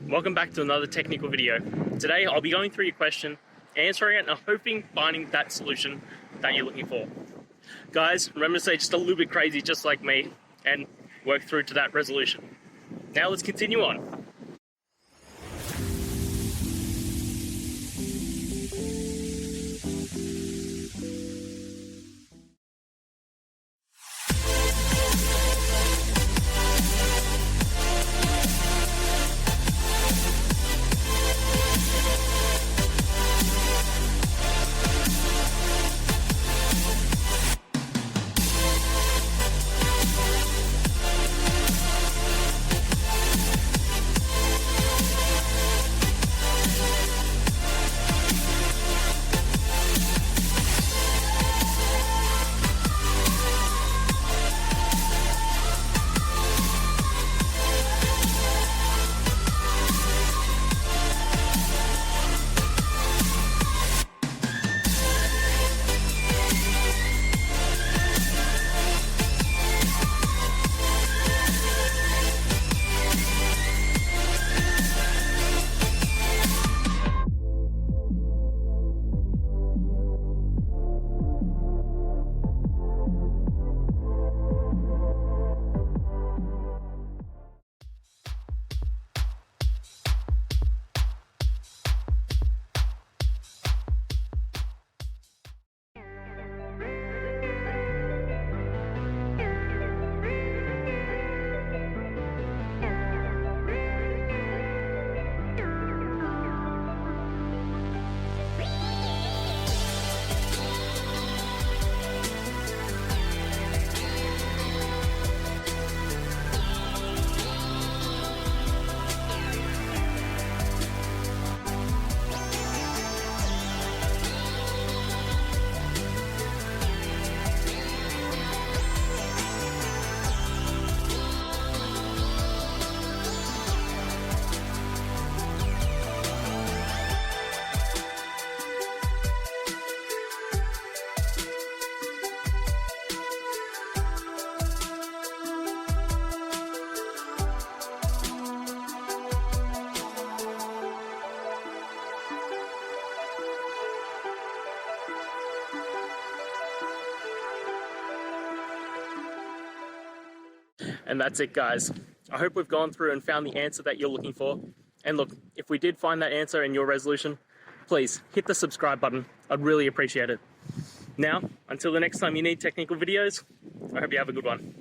welcome back to another technical video. Today I'll be going through your question, answering it, and hoping finding that solution that you're looking for. Guys, remember to stay just a little bit crazy just like me and work through to that resolution. Now let's continue on. And that's it, guys. I hope we've gone through and found the answer that you're looking for. And look, if we did find that answer in your resolution, please hit the subscribe button. I'd really appreciate it. Now, until the next time you need technical videos, I hope you have a good one.